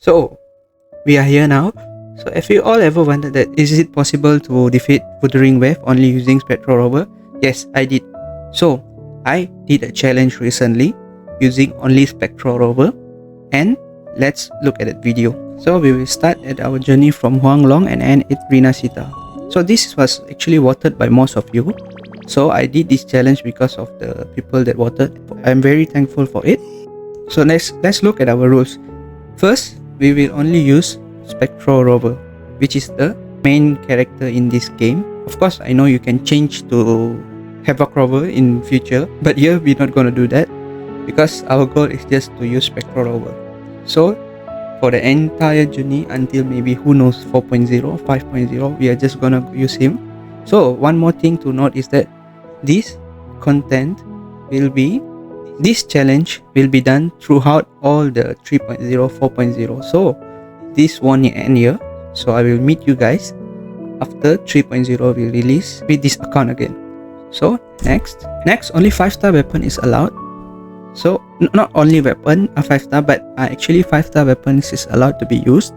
So we are here now. So if you all ever wondered that is it possible to defeat Wuthering Wave only using Spectro Rover? Yes, I did. So I did a challenge recently using only Spectro Rover, and let's look at that video. So we will start at our journey from Huanglong and end at Rinasita. So this was actually voted by most of you. So I did this challenge because of the people that voted. I'm very thankful for it. So let's look at our rules. First, we will only use Spectro Rover, which is the main character in this game. Of course, I know you can change to Havoc Rover in future, but here we're not gonna do that because our goal is just to use Spectro Rover. So for the entire journey until maybe who knows 4.0, 5.0, we are just gonna use him. So one more thing to note is that this challenge will be done throughout all the 3.0, 4.0. So this won't end here. So I will meet you guys after 3.0 will release with this account again. So next only 5-star weapon is allowed. So not only weapon a 5-star, but actually 5-star weapons is allowed to be used.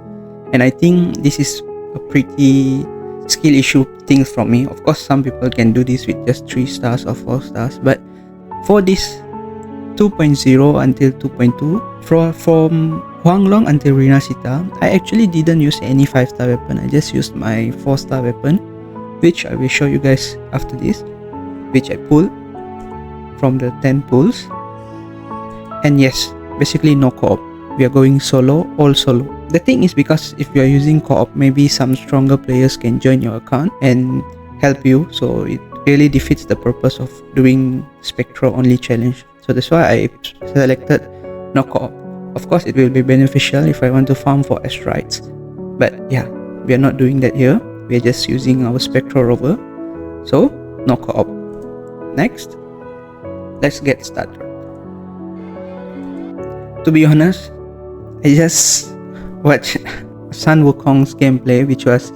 And I think this is a pretty skill issue thing from me. Of course, some people can do this with just 3 stars or 4 stars, but for this 2.0 until 2.2, from Huanglong until Rinasita, I actually didn't use any 5-star weapon. I just used my 4-star weapon, which I will show you guys after this, which I pulled from the 10 pulls. And yes, basically no co-op. We are going solo, all solo. The thing is, because if you are using co-op, maybe some stronger players can join your account and help you, so it really defeats the purpose of doing Spectro only challenge. So that's why I selected no co-op. Of course, it will be beneficial if I want to farm for asteroids, but yeah, we are not doing that here. We are just using our Spectro Rover, so no co-op. Next, let's get started. To be honest, I just watched Sun Wukong's gameplay, which was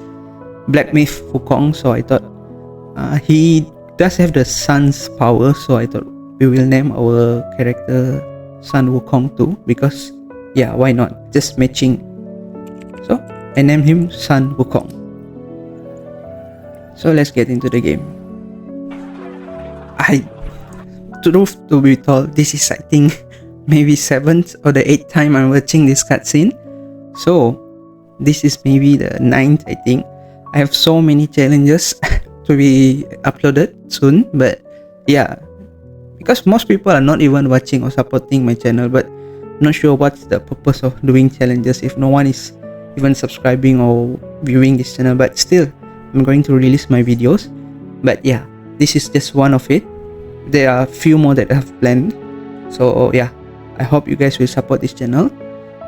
Black Myth Wukong, so I thought he does have the sun's power, so I thought we will name our character Sun Wukong too, because yeah, why not? Just matching. So I named him Sun Wukong. So let's get into the game. Truth to be told, this is I think maybe 7th or the 8th time I'm watching this cutscene. So this is maybe the 9th, I think. I have so many challenges to be uploaded soon, but yeah, because most people are not even watching or supporting my channel, but I'm not sure what's the purpose of doing challenges if no one is even subscribing or viewing this channel. But still, I'm going to release my videos. But yeah, this is just one of it. There are a few more that I have planned. So yeah, I hope you guys will support this channel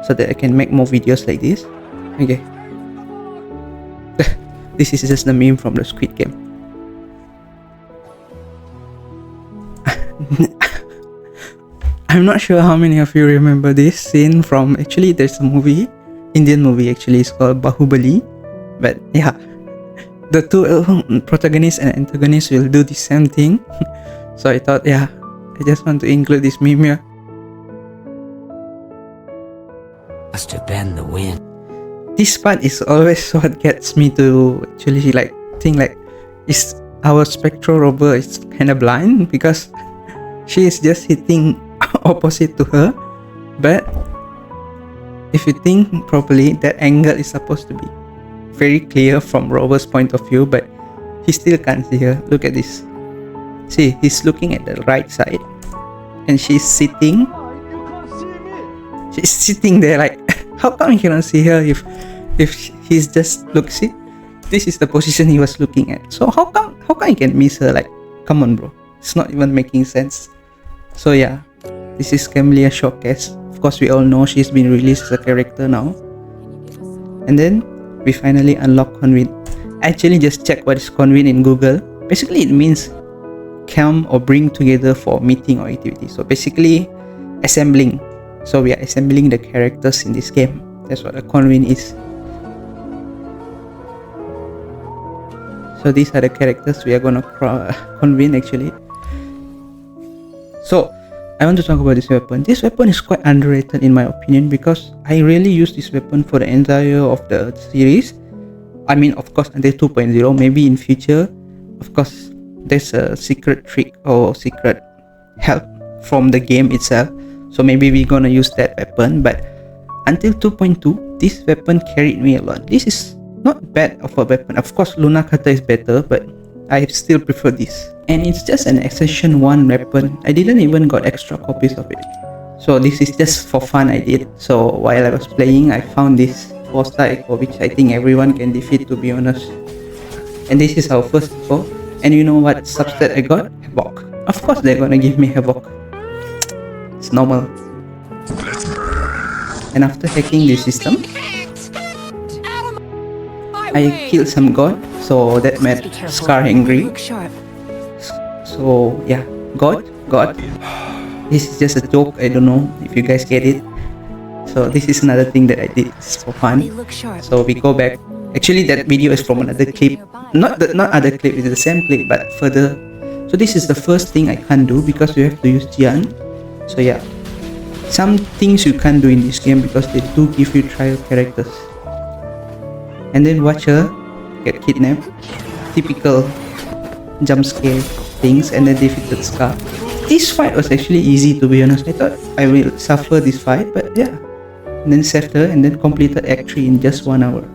so that I can make more videos like this. Okay. This is just the meme from the Squid Game. I'm not sure how many of you remember this scene from, actually there's a movie, Indian movie actually, it's called Bahubali. But yeah, the two protagonists and antagonists will do the same thing. So I thought, yeah, I just want to include this meme here. Must have been the wind. This part is always what gets me to actually think is our Spectro Rover is kind of blind, because she is just hitting opposite to her. But if you think properly, that angle is supposed to be very clear from Rover's point of view, but he still can't see her. Look at this. See, he's looking at the right side and she's sitting there like, how come he cannot see her if he's just, look, see, this is the position he was looking at. So how come he can miss her? Like, come on bro, it's not even making sense. So yeah, this is Camellia Showcase. Of course, we all know she's been released as a character now. And then we finally unlock Convene. I actually just checked what is Convene in Google. Basically it means come or bring together for meeting or activity. So basically assembling. So we are assembling the characters in this game. That's what a convene is. So these are the characters we are gonna convene actually. So I want to talk about this weapon. This weapon is quite underrated in my opinion because I really use this weapon for the entire of the series. I mean, of course, until 2.0, maybe in future, of course, there's a secret trick or secret help from the game itself. So maybe we're gonna use that weapon. But until 2.2, this weapon carried me a lot. This is not bad of a weapon. Of course, Luna Cutter is better, but I still prefer this. And it's just an Accession 1 weapon. I didn't even got extra copies of it. So this is just for fun I did. So while I was playing, I found this 4-star echo, which I think everyone can defeat, to be honest. And this is our first echo. And you know what substat I got? Havoc. Of course they're gonna give me Havoc. It's normal. And after hacking this system, I killed some god, so that made Scar angry. So yeah, God. This is just a joke, I don't know if you guys get it. So this is another thing that I did for fun. So we go back. Actually that video is from another clip. Not other clip, it's the same clip but further. So this is the first thing I can't do because you have to use Jian. So yeah, some things you can't do in this game because they do give you trial characters. And then watch her get kidnapped. Typical jump scare things, and then defeated Scar. This fight was actually easy, to be honest. I thought I will suffer this fight, but yeah. And then saved her and then completed Act 3 in just 1 hour.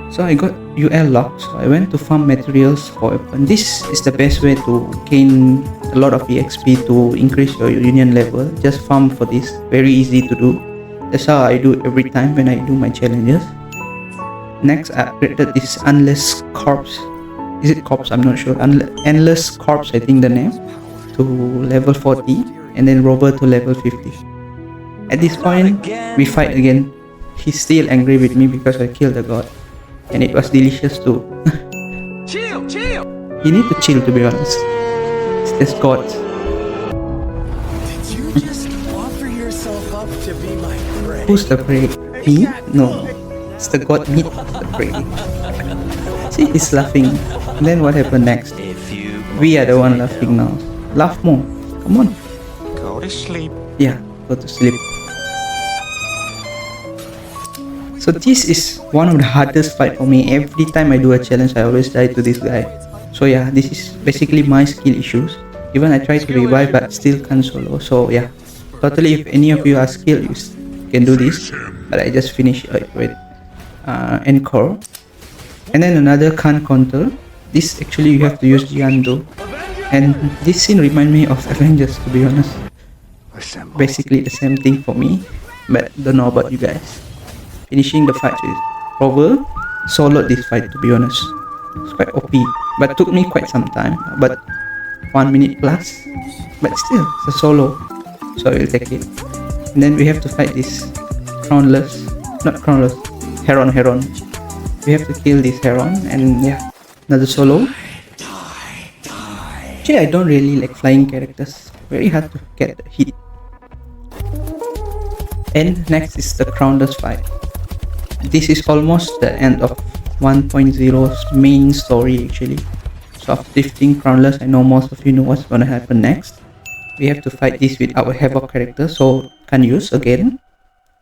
So I got UL locked, so I went to farm materials for weapon. This is the best way to gain a lot of EXP to increase your union level. Just farm for this, very easy to do. That's how I do every time when I do my challenges. Next, I upgraded this Endless Corpse. Is it Corpse? I'm not sure. Endless Corpse, I think the name, to level 40, and then Rover to level 50. At this point, we fight again. He's still angry with me because I killed the god, and it was delicious too. Chill. You need to chill, to be honest. It's just god. Did you just offer yourself up to be my prey? Who's the prey? Me? No. It's the god meat, the prey. See, he's laughing. And then what happened next? We are the one laughing now. Laugh more. Come on. Go to sleep. Yeah, go to sleep. So this is one of the hardest fight for me. Every time I do a challenge, I always die to this guy. So yeah, this is basically my skill issues. Even I try to revive but still can't solo. So yeah, totally if any of you are skilled, you can do this. But I just finished it with Encore. And then another can't counter. This actually you have to use Giando. And this scene reminds me of Avengers, to be honest. Basically the same thing for me, but don't know about you guys. Finishing the fight with Rover, soloed this fight, to be honest. It's quite OP, but took me quite some time, but 1 minute plus. But still, it's a solo, so I will take it. And then we have to fight this Heron. We have to kill this Heron, and yeah, another solo. Actually, I don't really like flying characters. Very hard to get a hit. And next is the Crownless fight. This is almost the end of 1.0's main story actually. So after defeating Crownless, I know most of you know what's gonna happen next. We have to fight this with our Havoc character, so can use again.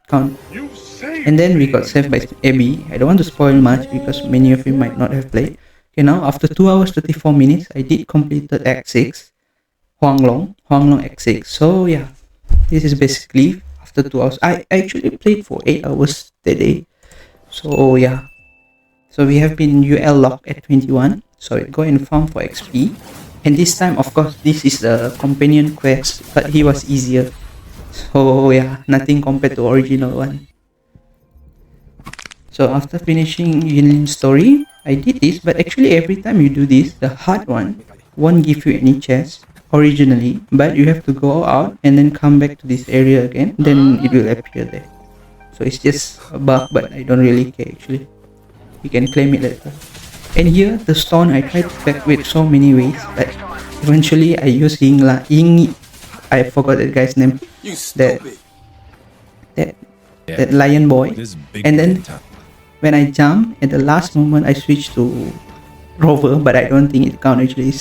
Count. And then we got saved by Abby. I don't want to spoil much because many of you might not have played. Okay, now after 2 hours 34 minutes, I did complete Act 6. Huanglong Act 6. So yeah, this is basically after 2 hours. I actually played for 8 hours that day. So yeah. So we have been UL locked at 21. So go and farm for XP. And this time, of course, this is the companion quest, but he was easier. So yeah, nothing compared to original one. So after finishing Yinlin story, I did this, but actually every time you do this, the hard one won't give you any chest originally, but you have to go out and then come back to this area again, then it will appear there. So it's just a bug, but I don't really care actually. You can claim it later. And here, the stone I tried to back with so many ways, but eventually I use Ying. I forgot that guy's name. That lion boy. And then when I jump at the last moment, I switch to Rover, but I don't think it counts actually.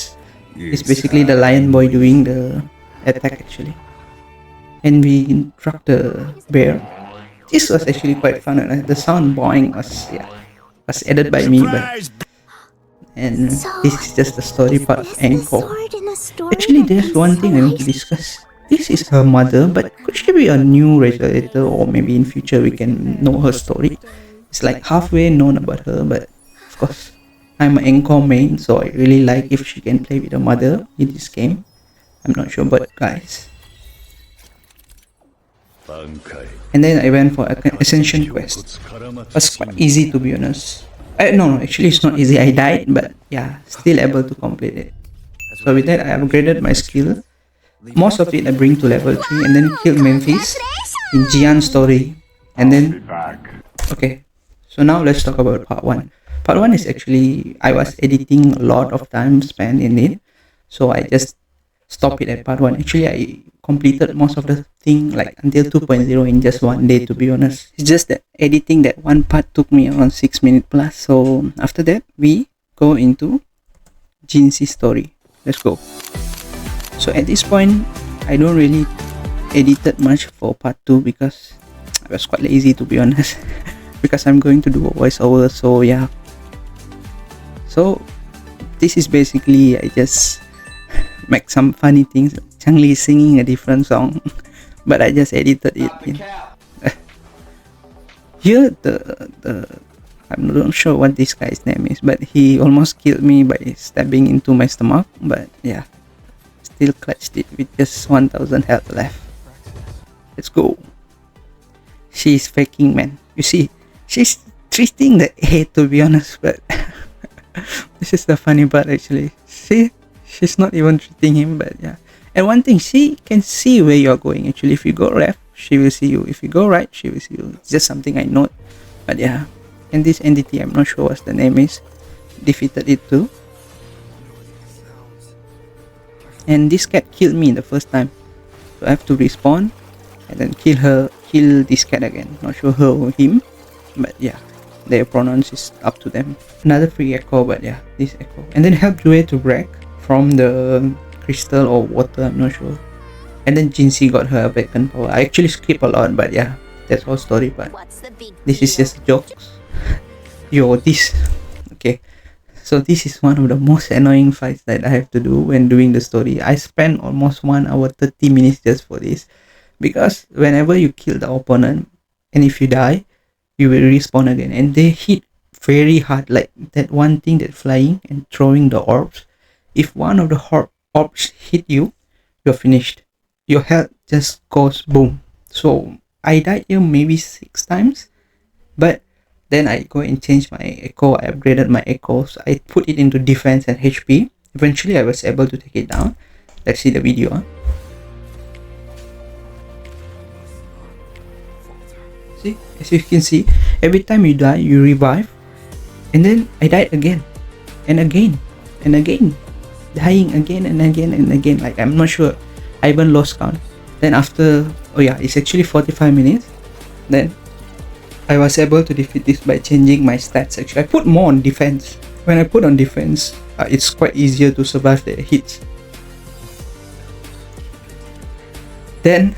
It's basically the lion boy doing the attack actually, and we struck the bear. This was actually quite fun. The sound boing was added by me, but and this is just the story part of Encore. Actually, there's one thing I want to discuss. This is her mother, but could she be a new regenerator, or maybe in future we can know her story? It's like halfway known about her, but of course, I'm an Encore main, so I really like if she can play with her mother in this game. I'm not sure, but guys. And then I went for an Ascension quest. It was quite easy, to be honest. No, actually it's not easy. I died, but yeah, still able to complete it. So with that, I upgraded my skill. Most of it I bring to level 3 and then kill Memphis in Jian's story. And then, okay, so now let's talk about part 1. Part 1 is actually, I was editing a lot of time spent in it. So I just stopped it at part 1. Actually, I completed most of the thing like until 2.0 in just one day, to be honest. It's just that editing that one part took me around 6 minutes plus. So after that, we go into Jinxi's story. Let's go. So at this point, I don't really edited much for part 2 because I was quite lazy, to be honest. Because I'm going to do a voiceover, so yeah. So this is basically, I just make some funny things. Changli singing a different song, but I just edited it in. Here I'm not sure what this guy's name is, but he almost killed me by stabbing into my stomach, but yeah, still clutched it with just 1000 health left. Let's go. She's faking, man. You see, she's treating the A, to be honest, but this is the funny part actually. See, she's not even treating him, but yeah. And one thing, she can see where you're going actually. If you go left, she will see you. If you go right, she will see you. It's just something I note. But yeah, and this entity, I'm not sure what the name is, defeated it too. And this cat killed me the first time, so I have to respawn and then kill this cat again. Not sure her or him, but yeah, their pronouns is up to them. Another free echo, but yeah, this echo. And then help Jue to break from the crystal or water, I'm not sure. And then Jinxie got her awakened power. I actually skip a lot, but yeah, that's all story, but this is just jokes. Yo, this. Okay, so this is one of the most annoying fights that I have to do when doing the story. I spent almost 1 hour 30 minutes just for this, because whenever you kill the opponent and if you die, you will respawn again, and they hit very hard, like that one thing that flying and throwing the orbs. If one of the orbs hit you, you're finished. Your health just goes boom. So I died here maybe 6 times, but then I go and change my echo. I upgraded my echo, so I put it into defense and HP. Eventually I was able to take it down. Let's see the video. See, as you can see, every time you die you revive, and then I died again and again and again, dying again and again and again. Like, I'm not sure, I even lost count. Then after, oh yeah, it's actually 45 minutes. Then I was able to defeat this by changing my stats. Actually, I put more on defense. When I put on defense, it's quite easier to survive the hits. Then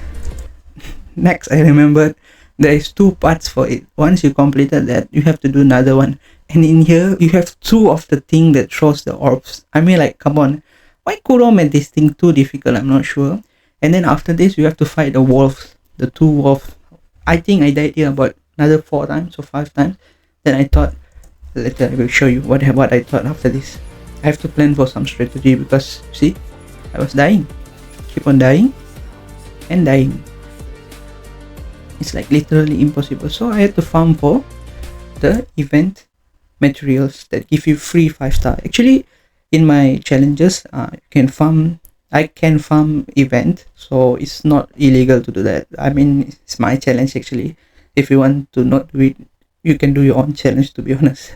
next I remembered there is 2 parts for it. Once you completed that, you have to do another one, and in here you have 2 of the thing that throws the orbs. I mean, like, come on, why Kuro made this thing too difficult? I'm not sure. And then after this you have to fight the wolves, the 2 wolves. I think I died here about another 4 times or 5 times. Then I thought, later I will show you what I thought after this. I have to plan for some strategy, because see, I was dying, keep on dying and dying. It's like literally impossible. So I had to farm for the event materials that give you free 5-star. Actually, in my challenges, I can farm event, so it's not illegal to do that. I mean, it's my challenge actually. If you want to not do it, you can do your own challenge, to be honest.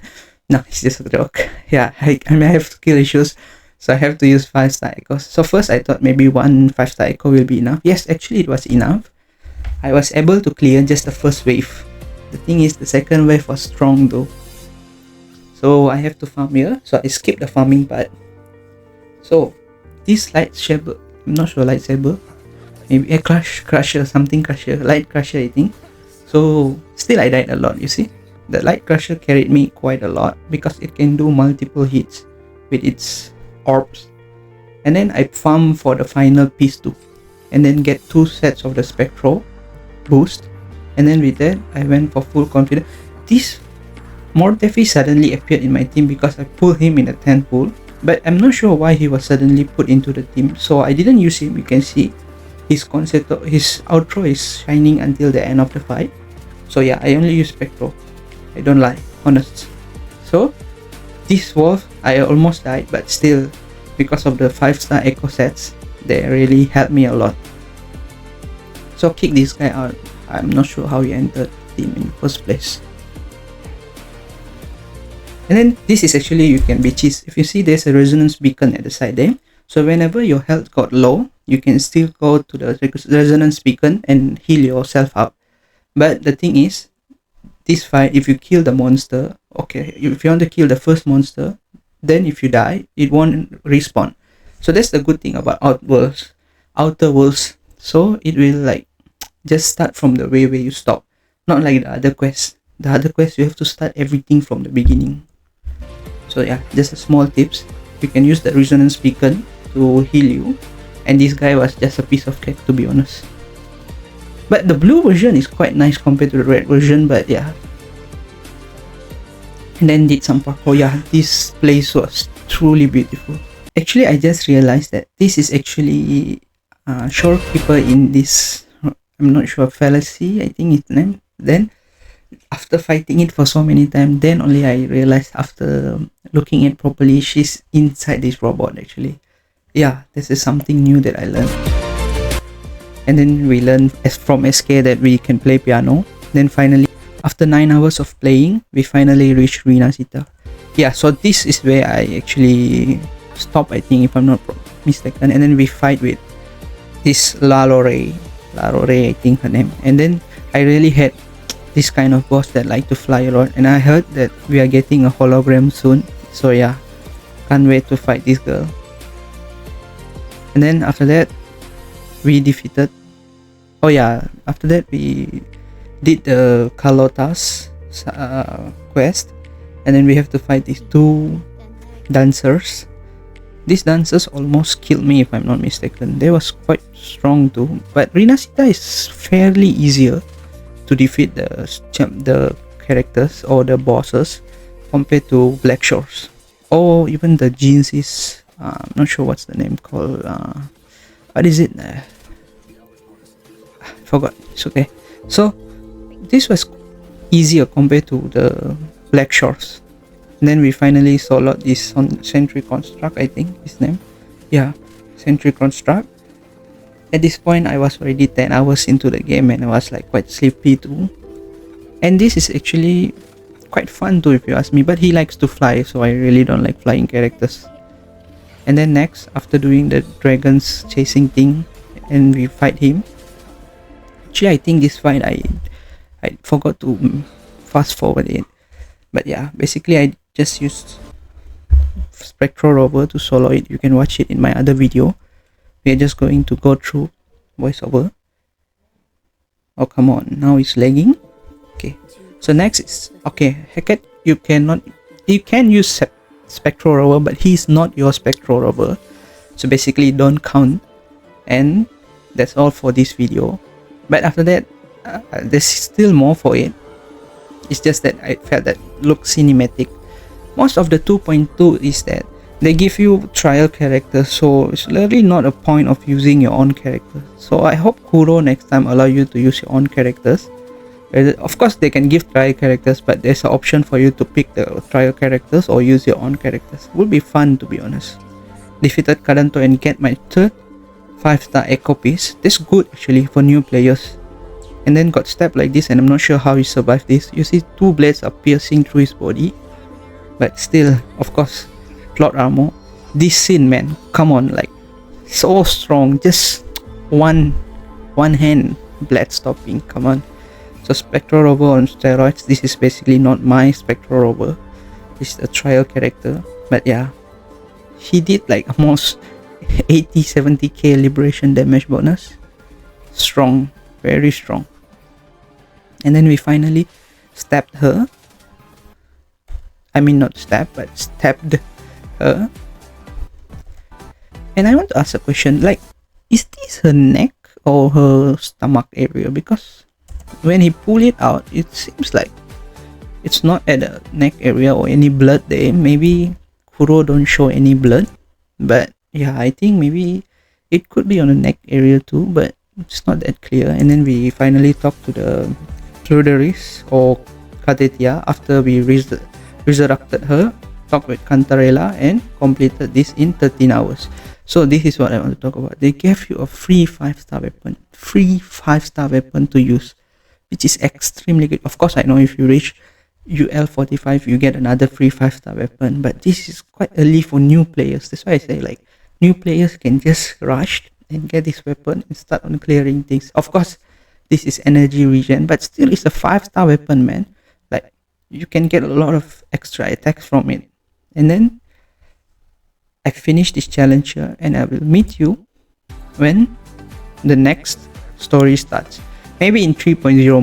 No, it's just a joke. Yeah, I have skill issues, so I have to use 5-star echoes. So first I thought maybe 1 5-star echo will be enough. Yes, actually it was enough. I was able to clear just the first wave. The thing is, the second wave was strong though. So I have to farm here. So I skipped the farming part. So this I'm not sure, lightsaber, maybe a crusher, something crusher, light crusher I think. So still I died a lot. You see, the light crusher carried me quite a lot because it can do multiple hits with its orbs. And then I farm for the final piece too, and then get 2 sets of the Spectro boost. And then with that I went for full confidence. This Mortefi suddenly appeared in my team because I pulled him in the 10th pool, but I'm not sure why he was suddenly put into the team, so I didn't use him. You can see his outro is shining until the end of the fight. So yeah, I only use Spectro, I don't lie, honest. So this wolf, I almost died, but still, because of the 5-star echo sets, they really helped me a lot. So kick this guy out. I'm not sure how he entered the team in the first place. And then this is actually, you can be cheese. If you see, there's a resonance beacon at the side there. So whenever your health got low, you can still go to the resonance beacon and heal yourself up. But the thing is, this fight, if you kill the monster, okay, if you want to kill the first monster, then if you die, it won't respawn. So that's the good thing about outer worlds. So it will like just start from the way where you stop, not like the other quests. The other quests, you have to start everything from the beginning. So yeah, just a small tips. You can use the resonance beacon to heal you, and this guy was just a piece of cake, to be honest. But the blue version is quite nice compared to the red version, but yeah. And then did some parkour. Yeah, this place was truly beautiful. Actually, I just realized that this is actually Shorekeeper in this, I'm not sure, fallacy, I think its name. Then after fighting it for so many times, then only I realized, after looking at properly, she's inside this robot actually. Yeah, this is something new that I learned. And then we learned from SK that we can play piano. Then finally, after 9 hours of playing, we finally reached Rinasita. Yeah, so this is where I actually stop, I think, if I'm not mistaken. And then we fight with this Lalore, I think her name. And then I really had this kind of boss that like to fly a lot, and I heard that we are getting a hologram soon. So yeah, can't wait to fight this girl. And then after that, we defeated, oh yeah, after that we did the Carlotas quest, and then we have to fight these 2 dancers. These dancers almost killed me, if I'm not mistaken. They was quite strong too, but Rinasita is fairly easier to defeat the characters or the bosses compared to Black Shores, or even the jeans is I'm not sure what's the name called. What is it? I forgot. It's okay. So this was easier compared to the Black Shores. And then we finally soloed this on Sentry Construct, I think his name. Yeah, Sentry Construct. At this point, I was already 10 hours into the game, and I was like quite sleepy too. And this is actually quite fun too, if you ask me. But he likes to fly, so I really don't like flying characters. And then next, after doing the dragons chasing thing, and we fight him. Actually, I think this fight I forgot to fast forward it. But yeah, basically I just used Spectro Rover to solo it. You can watch it in my other video. We are just going to go through voiceover. Oh come on, now it's lagging. Okay, so next is, okay, Hecate, you can use Spectro Rover, but he's not your Spectro Rover, so basically don't count. And that's all for this video. But after that, there's still more for it. It's just that I felt that look cinematic. Most of the 2.2 is that they give you trial characters, so it's really not a point of using your own character. So I hope Kuro next time allow you to use your own characters. Of course they can give trial characters, but there's an option for you to pick the trial characters or use your own characters. Would be fun, to be honest. Defeated Karanto and get my third 5-star echo piece. That's good actually for new players. And then got stabbed like this, and I'm not sure how he survived this. You see 2 blades are piercing through his body, but still, of course, plot armor. This scene, man, come on, like so strong. Just one hand blade stopping, come on. So Spectro Rover on steroids. This is basically not my Spectro Rover. It's a trial character, but yeah, he did like almost 80-70k liberation damage bonus. Strong, very strong. And then we finally stabbed her. I mean, not stabbed, but stabbed her. And I want to ask a question, like, is this her neck or her stomach area? Because when he pulled it out, it seems like it's not at the neck area or any blood there. Maybe Kuro don't show any blood, but yeah, I think maybe it could be on the neck area too, but it's not that clear. And then we finally talked to the Truderis or Katetia after we resurrected her, talked with Cantarella, and completed this in 13 hours. So this is what I want to talk about. They gave you a free 5-star weapon. Free 5-star weapon to use, which is extremely good. Of course, I know if you reach UL45, you get another free 5-star weapon, but this is quite early for new players. That's why I say, like, new players can just rush and get this weapon and start on clearing things. Of course, this is energy regen, but still it's a 5-star weapon, man. Like, you can get a lot of extra attacks from it. And then I finish this challenge here, and I will meet you when the next story starts. Maybe in 3.0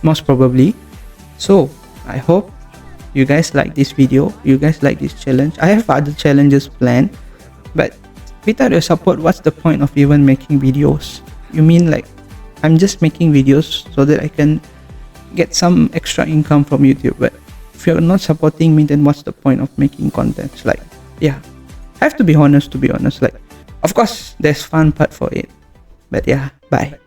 most probably. So I hope you guys like this video, you guys like this challenge. I have other challenges planned, but without your support, what's the point of even making videos? You mean like I'm just making videos so that I can get some extra income from YouTube, but if you're not supporting me, then what's the point of making content? Like, yeah, I have to be honest, like, of course there's fun part for it, but yeah, bye.